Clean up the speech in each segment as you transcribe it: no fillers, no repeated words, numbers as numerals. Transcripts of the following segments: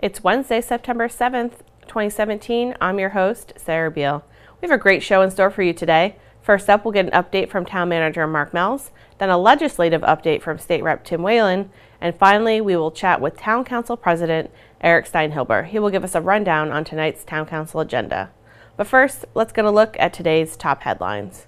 It's Wednesday, September 7th, 2017. I'm your host, Sarah Beal. We have a great show in store for you today. First up, we'll get an update from Town Manager Mark Mells, then a legislative update from State Rep Tim Whalen, and finally, we will chat with Town Council President Eric Steinhilber. He will give us a rundown on tonight's Town Council agenda. But first, let's get a look at today's top headlines.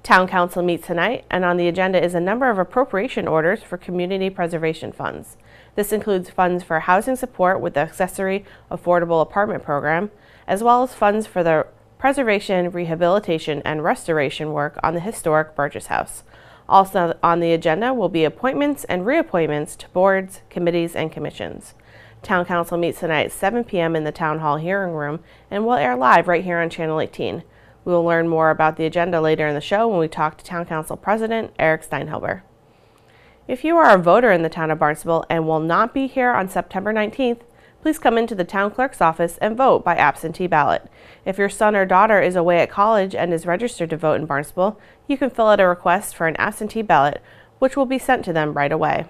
Town Council meets tonight, and on the agenda is a number of appropriation orders for community preservation funds. This includes funds for housing support with the Accessory Affordable Apartment Program, as well as funds for the preservation, rehabilitation, and restoration work on the historic Burgess House. Also on the agenda will be appointments and reappointments to boards, committees, and commissions. Town Council meets tonight at 7 p.m. in the Town Hall hearing room and will air live right here on Channel 18. We will learn more about the agenda later in the show when we talk to Town Council President Eric Steinhilber. If you are a voter in the town of Barnstable and will not be here on September 19th, please come into the town clerk's office and vote by absentee ballot. If your son or daughter is away at college and is registered to vote in Barnstable, you can fill out a request for an absentee ballot, which will be sent to them right away.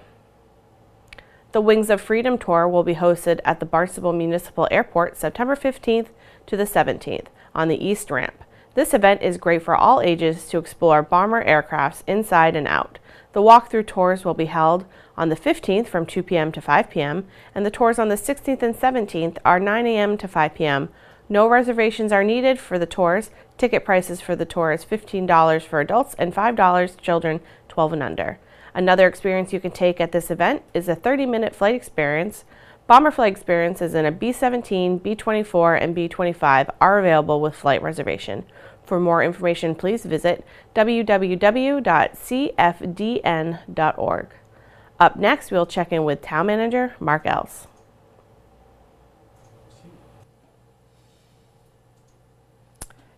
The Wings of Freedom Tour will be hosted at the Barnstable Municipal Airport September 15th to the 17th on the East Ramp. This event is great for all ages to explore bomber aircrafts inside and out. The walkthrough tours will be held on the 15th from 2 p.m. to 5 p.m., and the tours on the 16th and 17th are 9 a.m. to 5 p.m. No reservations are needed for the tours. Ticket prices for the tour is $15 for adults and $5 children 12 and under. Another experience you can take at this event is a 30-minute flight experience. Bomber flight experiences in a B-17, B-24, and B-25 are available with flight reservation. For more information, please visit www.cfdn.org. Up next, we'll check in with Town Manager Mark Ells.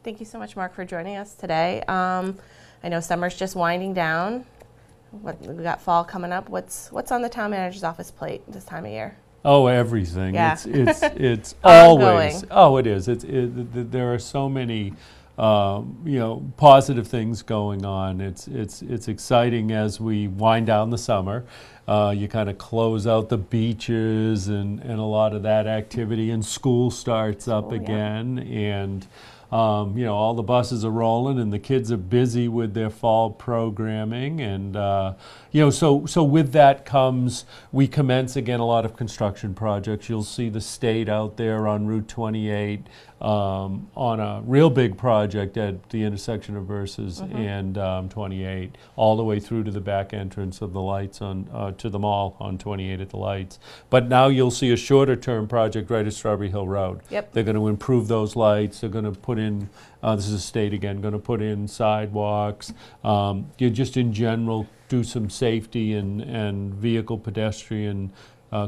Thank you so much, Mark, for joining us today. I know summer's just winding down. We got fall coming up. What's on the Town Manager's office plate this time of year? Oh, everything. Yeah. It's always. Oh, it is. There are so many positive things going on. It's exciting as we wind down the summer. You kind of close out the beaches and a lot of that activity, and school starts up again, and all the buses are rolling, and the kids are busy with their fall programming, and so with that comes, we commence again a lot of construction projects. You'll see the state out there on Route 28 on a real big project at the intersection of Versus and 28, all the way through to the back entrance of the lights on to the mall on 28 at the lights. But now you'll see a shorter term project right at Strawberry Hill Road. Yep. They're going to improve those lights. They're going to put in, this is a state again, going to put in sidewalks. You just in general do some safety and vehicle pedestrian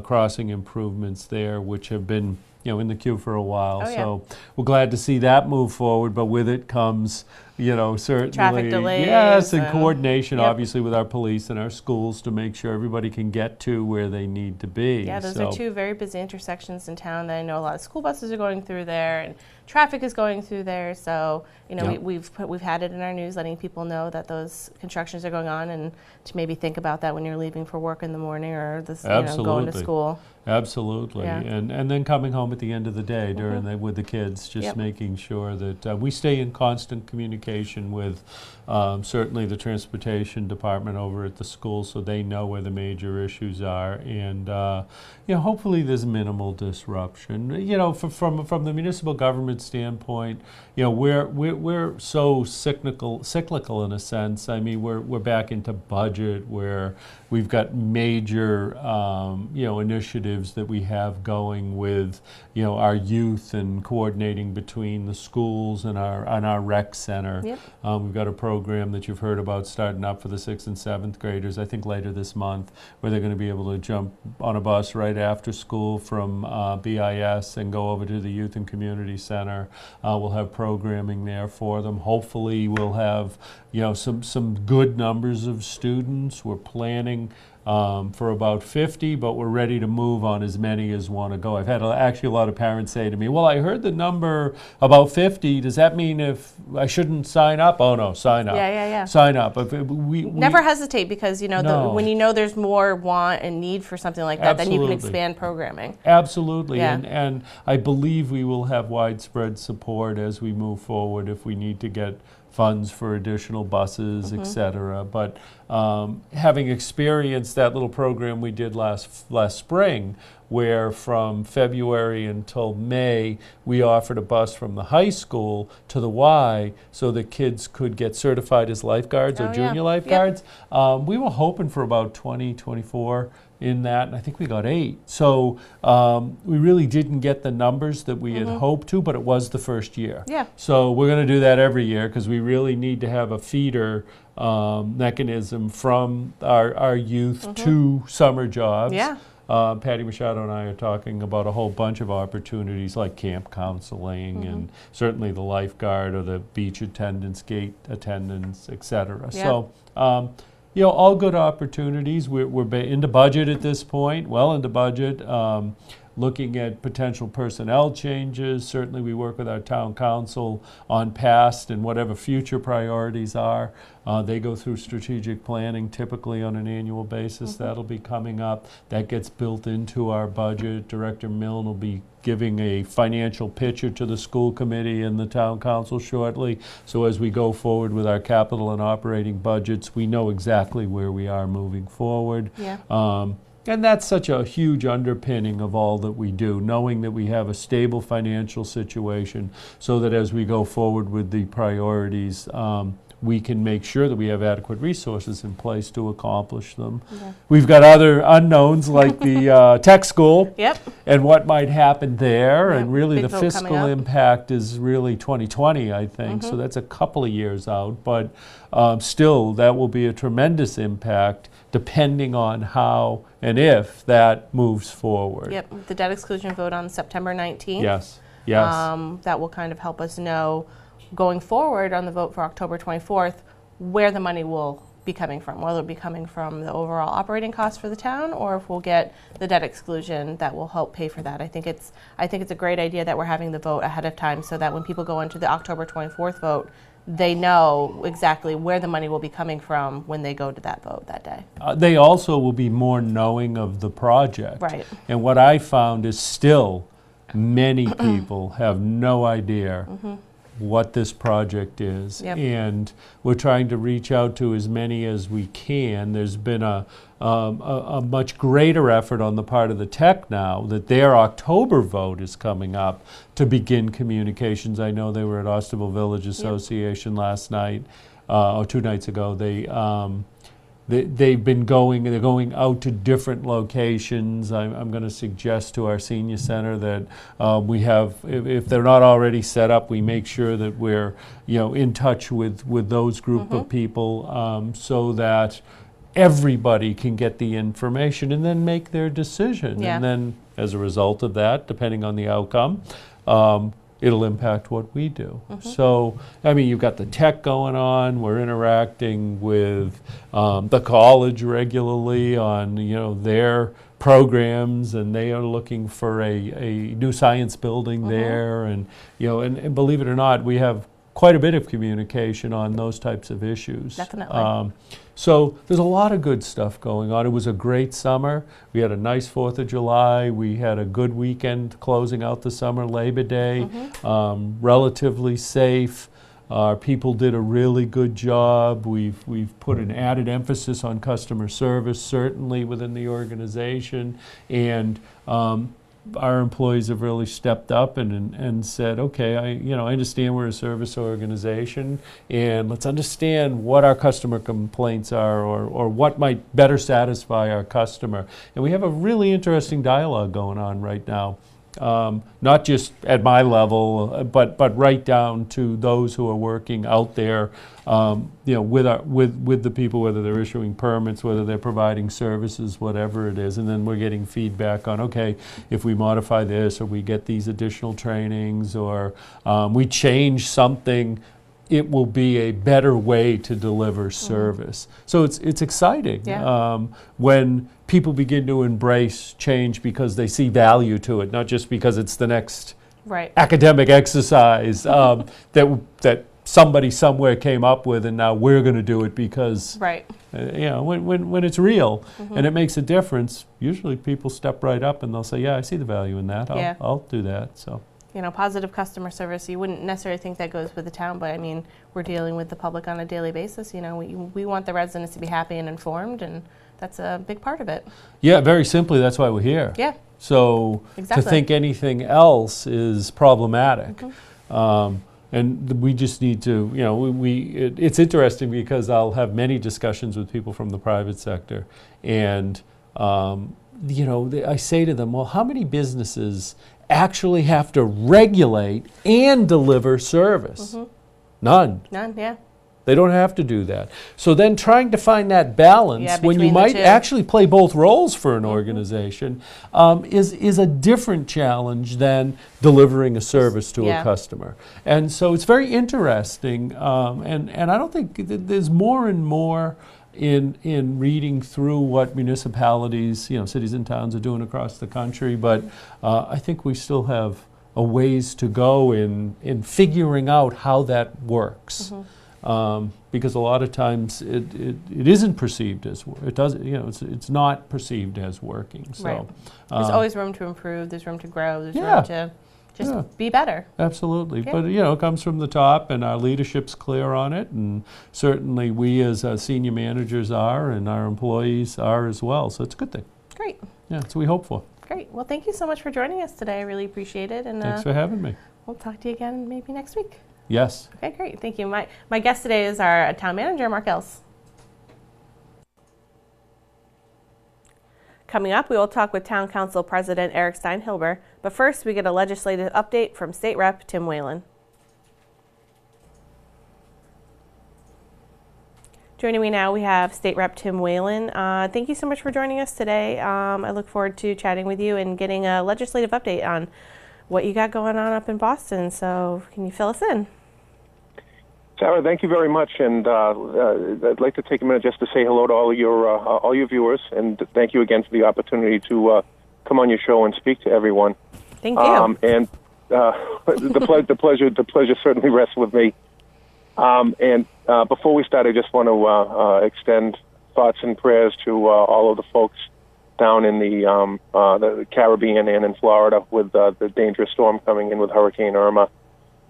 crossing improvements there, which have been in the queue for a while. So we're glad to see that move forward, but with it comes, certainly traffic delays. Yes, and coordination, obviously, with our police and our schools to make sure everybody can get to where they need to be. Yeah, those are two very busy intersections in town that I know a lot of school buses are going through there, and traffic is going through there. So we've had it in our news, letting people know that those constructions are going on, and to maybe think about that when you're leaving for work in the morning or going to school. Absolutely, and then coming home at the end of the day with the kids, just making sure that we stay in constant communication with certainly the transportation department over at the school, so they know where the major issues are, and hopefully there's minimal disruption. From the municipal government standpoint, we're so cyclical in a sense. I mean, we're back into budget where we've got major initiatives that we have going with our youth and coordinating between the schools and our rec center. We've got a program that you've heard about starting up for the 6th and 7th graders, I think later this month, where they're going to be able to jump on a bus right after school from BIS and go over to the Youth and Community Center. We'll have programming there for them. Hopefully we'll have some good numbers of students. We're planning for about 50, but we're ready to move on as many as want to go. I've had actually a lot of parents say to me, well, I heard the number about 50. Does that mean if I shouldn't sign up? Oh, no, sign up. Yeah. Sign up. If we never hesitate, because when you know there's more want and need for something like that, then you can expand programming. Absolutely. Yeah. And I believe we will have widespread support as we move forward if we need to get funds for additional buses, et cetera. But having experienced that little program we did last spring, where from February until May, we offered a bus from the high school to the Y so that kids could get certified as lifeguards or junior lifeguards. We were hoping for about 20, 24 in that, and I think we got 8. So we really didn't get the numbers that we had hoped to, but it was the first year. Yeah. So we're going to do that every year because we really need to have a feeder mechanism from our youth to summer jobs. Yeah. Patty Machado and I are talking about a whole bunch of opportunities like camp counseling and certainly the lifeguard or the beach attendants, gate attendants, et cetera. Yeah. So, all good opportunities. We're into budget at this point, well into budget. Looking at potential personnel changes. Certainly we work with our town council on past and whatever future priorities are. They go through strategic planning typically on an annual basis. That'll be coming up. That gets built into our budget. Director Milne will be giving a financial picture to the school committee and the town council shortly. So as we go forward with our capital and operating budgets, we know exactly where we are moving forward. Yeah. And that's such a huge underpinning of all that we do, knowing that we have a stable financial situation so that as we go forward with the priorities, we can make sure that we have adequate resources in place to accomplish them. Yeah. We've got other unknowns like the tech school and what might happen there, and really the fiscal impact is really 2020, I think, so that's a couple of years out, but still that will be a tremendous impact depending on how and if that moves forward. Yep, the debt exclusion vote on September 19th. Yes. That will kind of help us know going forward on the vote for October 24th where the money will be coming from, whether it be coming from the overall operating costs for the town or if we'll get the debt exclusion that will help pay for that. I think it's a great idea that we're having the vote ahead of time so that when people go into the October 24th vote, they know exactly where the money will be coming from when they go to that vote that day. They also will be more knowing of the project. Right. And what I found is still many people have no idea what this project is. Yep. And we're trying to reach out to as many as we can. There's been a much greater effort on the part of the tech now that their October vote is coming up to begin communications. I know they were at Barnstable Village Association last night, or 2 nights ago. They've been they're going out to different locations. I'm going to suggest to our senior center that we have, if they're not already set up, we make sure that we're in touch with those group of people so that everybody can get the information and then make their decision. Yeah. And then as a result of that, depending on the outcome, it'll impact what we do. So, I mean, you've got the tech going on. We're interacting with the college regularly on, their programs, and they are looking for a new science building there. And, and believe it or not, we have quite a bit of communication on those types of issues. Definitely. So there's a lot of good stuff going on. It was a great summer. We had a nice 4th of July. We had a good weekend closing out the summer, Labor Day, relatively safe. Our people did a really good job. We've put an added emphasis on customer service, certainly within the organization, and our employees have really stepped up and said, okay, I understand we're a service organization, and let's understand what our customer complaints are or what might better satisfy our customer. And we have a really interesting dialogue going on right now. Not just at my level, but right down to those who are working out there, with the people, whether they're issuing permits, whether they're providing services, whatever it is, and then we're getting feedback on, okay, if we modify this, or we get these additional trainings, or we change something it will be a better way to deliver service. So it's exciting when people begin to embrace change because they see value to it, not just because it's the next academic exercise that somebody somewhere came up with, and now we're going to do it because when it's real and it makes a difference, usually people step right up and they'll say, yeah, I see the value in that. I'll do that. So. Positive customer service, you wouldn't necessarily think that goes with the town, but I mean, we're dealing with the public on a daily basis. We want the residents to be happy and informed, and that's a big part of it. Yeah, very simply, that's why we're here. Yeah. So to think anything else is problematic. And we just need to, it's interesting because I'll have many discussions with people from the private sector, and I say to them, well, how many businesses actually have to regulate and deliver service? None. None, yeah. They don't have to do that. So then trying to find that balance when you might actually play both roles for an organization is a different challenge than delivering a service to a customer. And so it's very interesting, and I don't think there's more and more in reading through what municipalities, cities and towns are doing across the country, but I think we still have a ways to go in figuring out how that works. Because a lot of times it isn't perceived as it's not perceived as working. So there's always room to improve. There's room to grow. There's room to just be better. Absolutely. But it comes from the top, and our leadership's clear on it, and certainly we as senior managers are, and our employees are as well. So it's a good thing. Great. Yeah, that's what we hope for. Great. Well, thank you so much for joining us today. I really appreciate it. And thanks for having me. We'll talk to you again maybe next week. Yes. Okay, great. Thank you. My guest today is our town manager, Mark Els. Coming up, we will talk with Town Council President Eric Steinhilber, but first we get a legislative update from State Rep Tim Whalen. Joining me now, we have State Rep Tim Whalen. Thank you so much for joining us today. I look forward to chatting with you and getting a legislative update on what you got going on up in Boston. So can you fill us in? Sarah, thank you very much, and I'd like to take a minute just to say hello to all your viewers, and thank you again for the opportunity to come on your show and speak to everyone. Thank you. And the pleasure certainly rests with me. And before we start, I just want to extend thoughts and prayers to all of the folks down in the Caribbean and in Florida with the dangerous storm coming in with Hurricane Irma.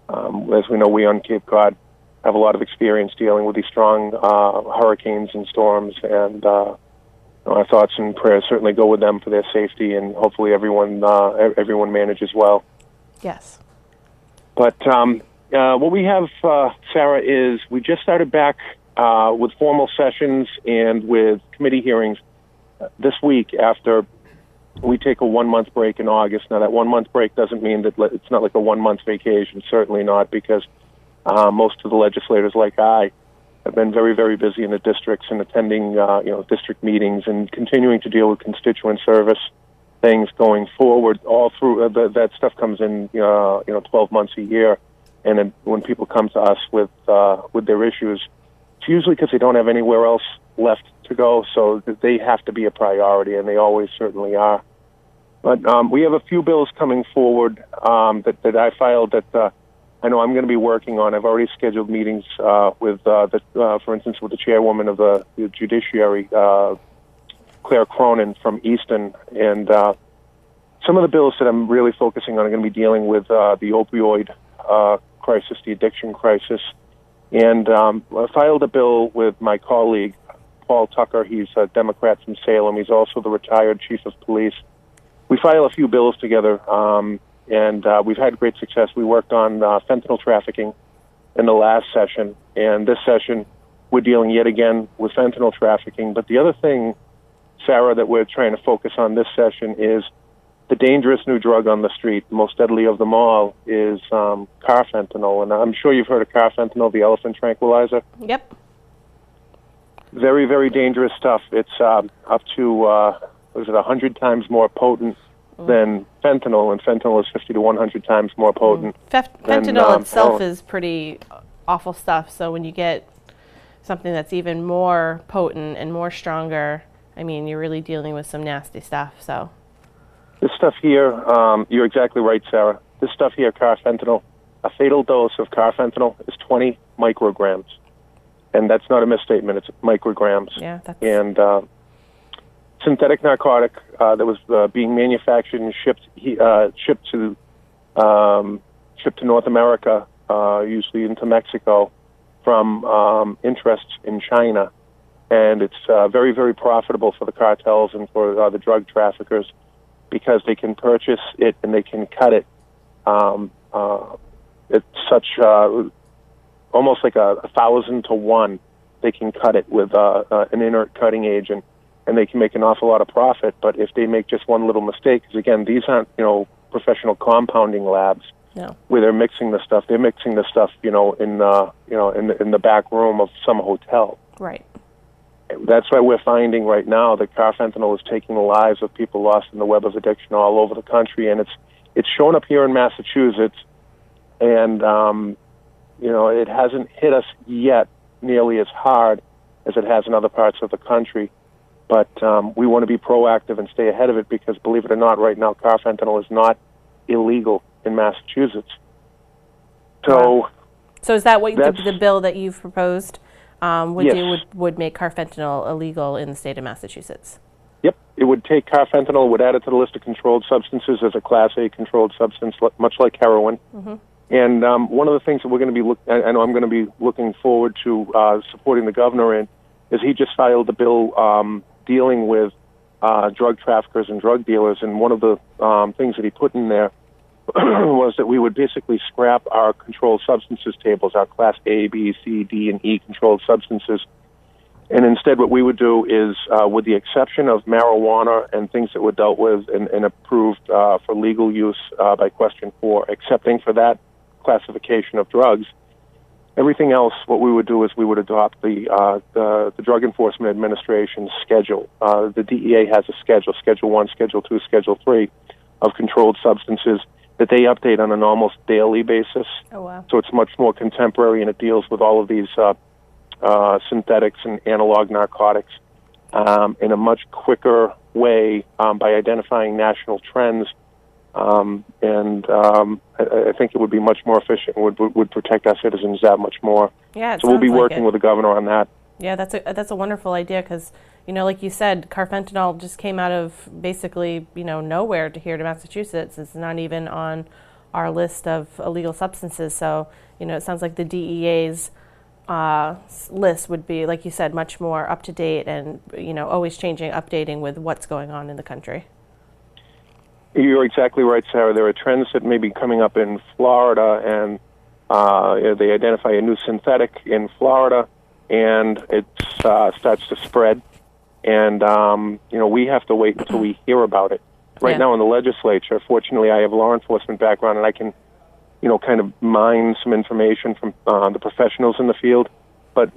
As we know, we on Cape Cod have a lot of experience dealing with these strong hurricanes and storms, and our thoughts and prayers certainly go with them for their safety, and hopefully everyone manages well. Yes. But what we have, Sarah, is we just started back with formal sessions and with committee hearings this week after we take a 1-month break in August. Now, that 1-month break doesn't mean that it's not like a 1-month vacation, certainly not, because most of the legislators, like I, have been very, very busy in the districts and attending, district meetings and continuing to deal with constituent service things going forward. All through that stuff comes in, 12 months a year, and then when people come to us with their issues, it's usually because they don't have anywhere else left to go, so they have to be a priority, and they always certainly are. But we have a few bills coming forward that I filed that I know I'm going to be working on. I've already scheduled meetings with, for instance, with the chairwoman of the Judiciary, Claire Cronin from Easton, and some of the bills that I'm really focusing on are going to be dealing with the opioid crisis, the addiction crisis, and I filed a bill with my colleague, Paul Tucker. He's a Democrat from Salem. He's also the retired chief of police. We file a few bills together, and we've had great success. We worked on fentanyl trafficking in the last session, and this session we're dealing yet again with fentanyl trafficking. But the other thing, Sarah, that we're trying to focus on this session is the dangerous new drug on the street. The most deadly of them all is carfentanil, and I'm sure you've heard of carfentanil, the elephant tranquilizer. Yep. Very, very dangerous stuff. It's up to 100 times more potent than fentanyl, and fentanyl is 50 to 100 times more potent. Fentanyl itself is pretty awful stuff. So when you get something that's even more potent and more stronger, I mean, you're really dealing with some nasty stuff. So this stuff here, you're exactly right, Sarah. This stuff here, carfentanil, a fatal dose of carfentanil is 20 micrograms. And that's not a misstatement, it's micrograms. Yeah, that's... And synthetic narcotic that was being manufactured and shipped to North America, usually into Mexico, from interests in China. And it's very, very profitable for the cartels and for the drug traffickers because they can purchase it and they can cut it. It's such almost like 1,000 to 1. They can cut it with an inert cutting agent, and they can make an awful lot of profit. But if they make just one little mistake, because again, these aren't professional compounding labs where they're mixing the stuff. They're mixing the stuff in the back room of some hotel. Right. That's why we're finding right now that carfentanil is taking the lives of people lost in the web of addiction all over the country, and it's shown up here in Massachusetts, and it hasn't hit us yet nearly as hard as it has in other parts of the country. But we want to be proactive and stay ahead of it because, believe it or not, right now carfentanil is not illegal in Massachusetts. So, wow. So is that what the bill that you've proposed would make carfentanil illegal in the state of Massachusetts? Yep, it would take carfentanil, would add it to the list of controlled substances as a Class A controlled substance, much like heroin. Mm-hmm. And one of the things that we're going to be I know I'm going to be looking forward to supporting the governor in is he just filed a bill dealing with drug traffickers and drug dealers. And one of the things that he put in there was that we would basically scrap our controlled substances tables, our Class A, B, C, D, and E controlled substances. And instead what we would do is, with the exception of marijuana and things that were dealt with and approved for legal use by Question 4, excepting for that classification of drugs, everything else, what we would do is we would adopt the Drug Enforcement Administration's schedule. The DEA has a schedule, Schedule 1, Schedule 2, Schedule 3, of controlled substances that they update on an almost daily basis. Oh, wow. So it's much more contemporary, and it deals with all of these synthetics and analog narcotics in a much quicker way by identifying national trends. I think it would be much more efficient and would protect our citizens that much more. Yeah, so we'll be working with the governor on that. Yeah, that's a wonderful idea because, like you said, carfentanil just came out of basically, nowhere to here to Massachusetts. It's not even on our list of illegal substances. So, it sounds like the DEA's list would be, like you said, much more up to date and, always changing, updating with what's going on in the country. You're exactly right, Sarah. There are trends that may be coming up in Florida, and they identify a new synthetic in Florida, and it starts to spread. And, we have to wait until we hear about it. Right now in the legislature, fortunately, I have a law enforcement background, and I can, kind of mine some information from the professionals in the field. But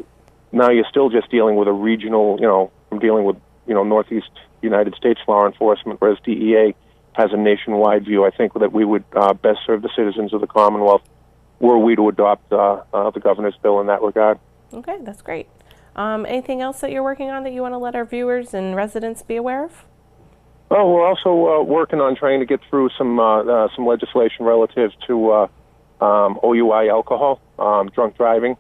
now you're still just dealing with a regional, I'm dealing with, Northeast United States law enforcement, whereas DEA has a nationwide view. I think that we would best serve the citizens of the Commonwealth were we to adopt the governor's bill in that regard. Okay, that's great. Anything else that you're working on that you want to let our viewers and residents be aware of? Oh, we're also working on trying to get through some legislation relative to OUI alcohol, drunk driving.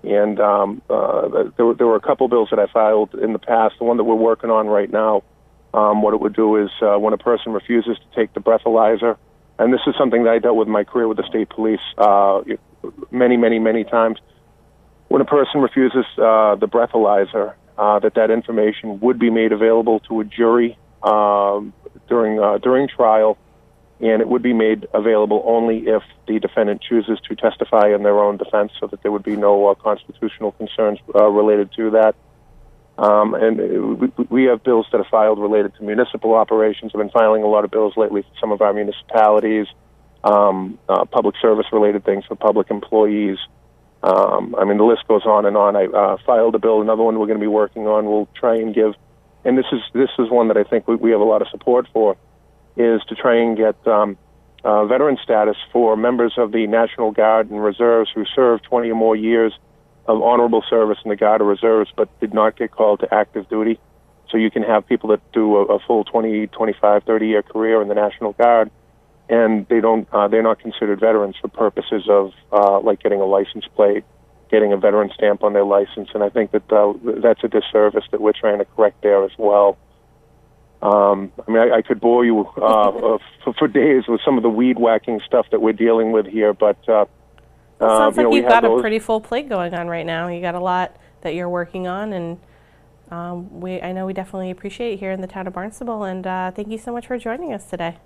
And there were a couple bills that I filed in the past. The one that we're working on right now, what it would do is when a person refuses to take the breathalyzer, and this is something that I dealt with in my career with the state police many, many, many times. When a person refuses the breathalyzer, that information would be made available to a jury during trial, and it would be made available only if the defendant chooses to testify in their own defense, so that there would be no constitutional concerns related to that. And we have bills that are filed related to municipal operations. I've been filing a lot of bills lately for some of our municipalities, public service-related things for public employees. The list goes on and on. I filed a bill, another one we're going to be working on. We'll try and give, and this is one that I think we have a lot of support for, is to try and get veteran status for members of the National Guard and Reserves who served 20 or more years of honorable service in the Guard or Reserves but did not get called to active duty. So you can have people that do a full 20, 25, 30-year career in the National Guard, and they're not considered veterans for purposes of like getting a license plate, getting a veteran stamp on their license, and I think that that's a disservice that we're trying to correct there as well. I mean, I could bore you for days with some of the weed whacking stuff that we're dealing with here, but sounds like you've got a pretty full plate going on right now. You got a lot that you're working on, and I know we definitely appreciate you here in the town of Barnstable, and thank you so much for joining us today.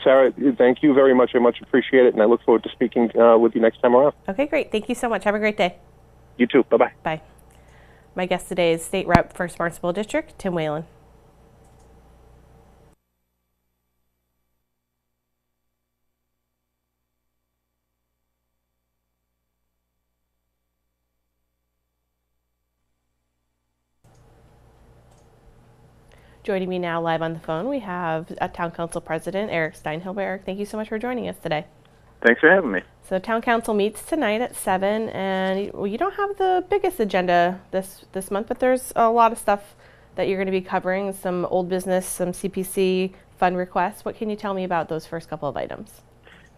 Sarah, thank you very much. I much appreciate it, and I look forward to speaking with you next time around. Okay, great. Thank you so much. Have a great day. You too. Bye-bye. Bye. My guest today is State Rep for Barnstable District, Tim Whalen. Joining me now live on the phone, we have Town Council President Eric Steinhilber. Eric, thank you so much for joining us today. Thanks for having me. So Town Council meets tonight at 7, and well, you don't have the biggest agenda this month, but there's a lot of stuff that you're going to be covering, some old business, some CPC fund requests. What can you tell me about those first couple of items?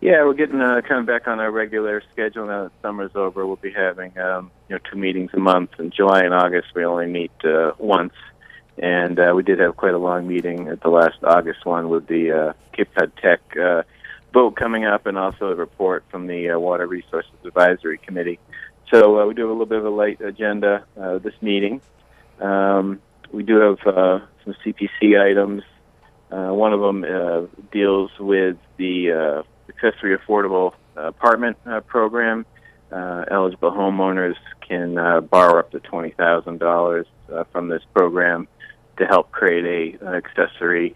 Yeah, we're getting kind of back on our regular schedule now that summer's over. We'll be having 2 meetings a month. In July and August, we only meet once. And we did have quite a long meeting at the last August one with the Cape Cod Tech vote coming up, and also a report from the Water Resources Advisory Committee. So we do have a little bit of a light agenda this meeting. We do have some CPC items. One of them deals with the accessory affordable apartment program. Eligible homeowners can borrow up to $20,000 from this program to help create an accessory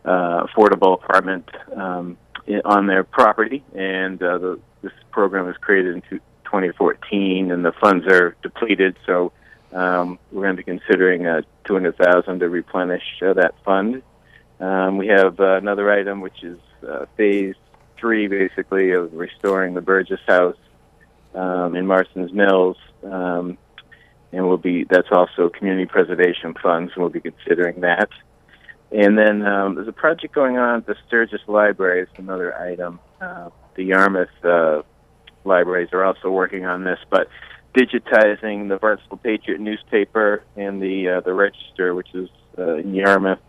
affordable apartment on their property. And this program was created in 2014, and the funds are depleted, so we're going to be considering $200,000 to replenish that fund. We have another item, which is phase 3, basically, of restoring the Burgess House in Marston's Mills. And that's also community preservation funds, and we'll be considering that. And then there's a project going on at the Sturgis Library. It's another item. The Yarmouth libraries are also working on this, but digitizing the Barnstable Patriot newspaper and the Register, which is in Yarmouth.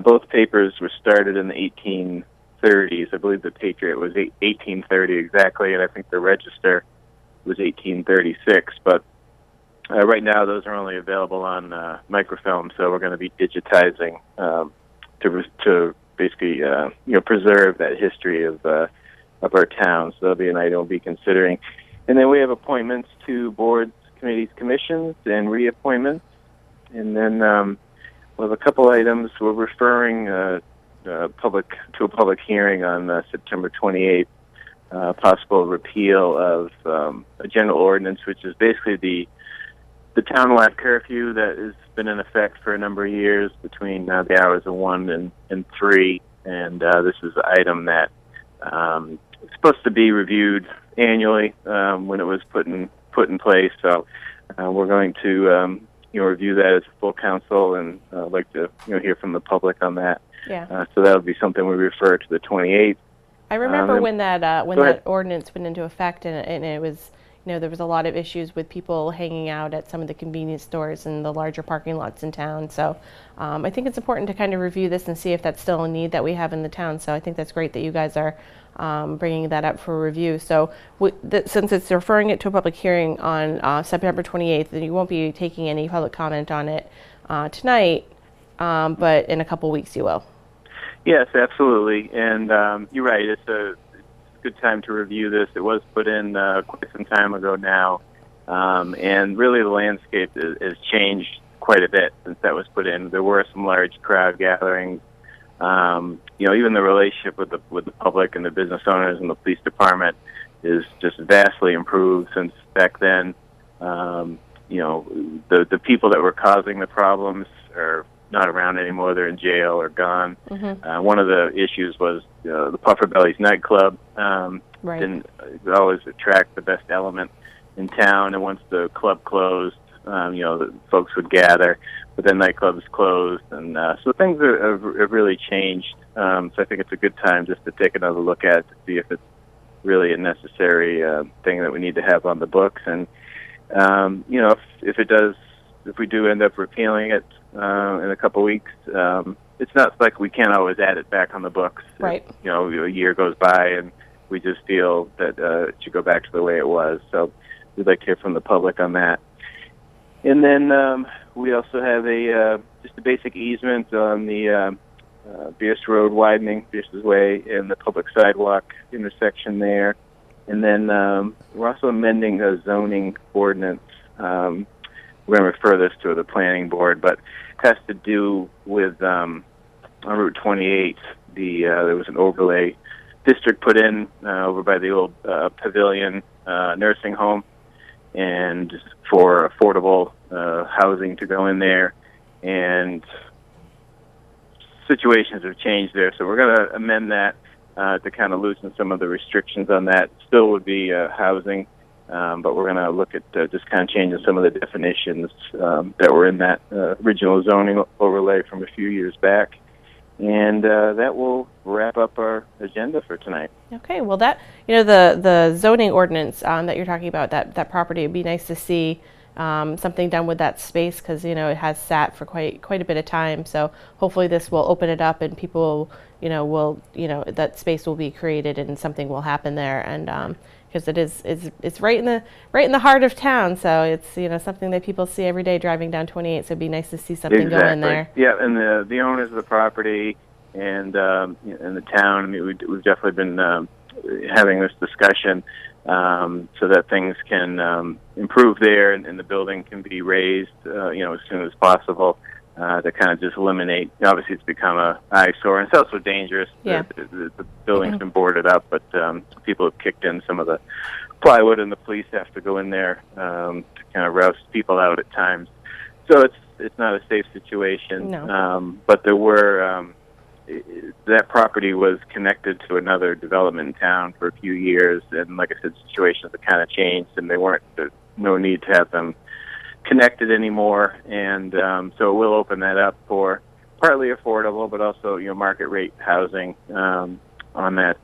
Both papers were started in the 1830s. I believe the Patriot was 1830 exactly, and I think the Register was 1836. But right now, those are only available on microfilm, so we're going to be digitizing to basically preserve that history of our town. So that'll be an item we'll be considering. And then we have appointments to boards, committees, commissions, and reappointments. And then we'll have a couple items. We're referring to a public hearing on September 28th, possible repeal of a general ordinance, which is basically the town-wide curfew that has been in effect for a number of years between the hours of 1 and 3. And this is an item that is supposed to be reviewed annually when it was put in place. So we're going to review that as a full council, and like to hear from the public on that. Yeah. So that'll be something we refer to the 28th. I remember when that ordinance went into effect, and it was, there was a lot of issues with people hanging out at some of the convenience stores and the larger parking lots in town. So I think it's important to kind of review this and see if that's still a need that we have in the town. So I think that's great that you guys are bringing that up for review. So since it's referring it to a public hearing on September 28th, then you won't be taking any public comment on it tonight, but in a couple weeks you will. Yes, absolutely. And you're right. It's a good time to review this. It was put in quite some time ago now. And really the landscape has changed quite a bit since that was put in. There were some large crowd gatherings. Even the relationship with the public and the business owners and the police department is just vastly improved since back then. The people that were causing the problems are not around anymore. They're in jail or gone. One of the issues was the Puffer Belly's nightclub. Right. Didn't always attract the best element in town, and once the club closed, the folks would gather, but then nightclubs closed, and so things have really changed. So I think it's a good time just to take another look at it to see if it's really a necessary thing that we need to have on the books. And if we do end up repealing it in a couple weeks, it's not like we can't always add it back on the books. Right. A year goes by and we just feel that it should go back to the way it was. So we'd like to hear from the public on that. And then we also have just a basic easement on the Bierce Road widening, Bierce's Way, and the public sidewalk intersection there. And then we're also amending a zoning ordinance. We're going to refer this to the planning board, but it has to do with on Route 28. There was an overlay district put in over by the old Pavilion nursing home, and for affordable housing to go in there. And situations have changed there, so we're going to amend that to kind of loosen some of the restrictions on that. Still would be housing, but we're going to look at just kind of changing some of the definitions that were in that original zoning overlay from a few years back. And that will wrap up our agenda for tonight. Okay, well the zoning ordinance that you're talking about, that property, it'd be nice to see something done with that space, because it has sat for quite a bit of time. So hopefully this will open it up, and people that space will be created and something will happen there. And because it's right in the heart of town, so it's something that people see every day driving down 28. So it'd be nice to see something go in there. Yeah, and the owners of the property and the town. I mean, we've definitely been having this discussion so that things can improve there, and the building can be raised as soon as possible. To kind of just eliminate. Obviously, it's become a eyesore, and it's also dangerous. Yeah. The building's been boarded up, but people have kicked in some of the plywood, and the police have to go in there to kind of roust people out at times. So it's not a safe situation. No. But there were that property was connected to another development in town for a few years, and like I said, situations have kind of changed, and there's no need to have them connected anymore, and so we'll open that up for partly affordable, but also market rate housing on that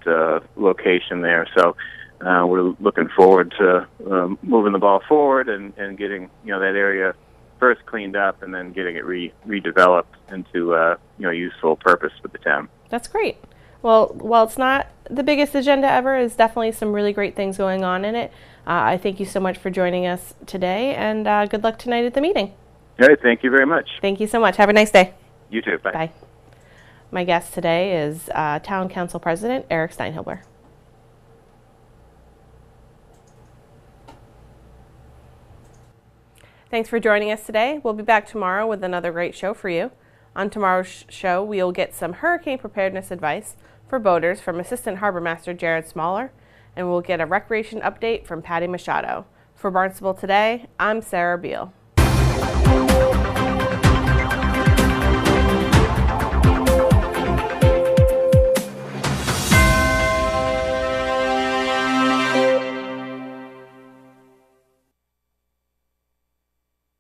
location there. So we're looking forward to moving the ball forward and getting that area first cleaned up, and then getting it redeveloped into useful purpose for the town. That's great. Well, while it's not the biggest agenda ever, there's definitely some really great things going on in it. I thank you so much for joining us today, and good luck tonight at the meeting. All right, thank you very much. Thank you so much. Have a nice day. You too. Bye. Bye. My guest today is Town Council President Eric Steinhilber. Thanks for joining us today. We'll be back tomorrow with another great show for you. On tomorrow's show, we'll get some hurricane preparedness advice for boaters from Assistant Harbor Master Jared Smaller, and we'll get a recreation update from Patty Machado. For Barnstable Today, I'm Sarah Beal.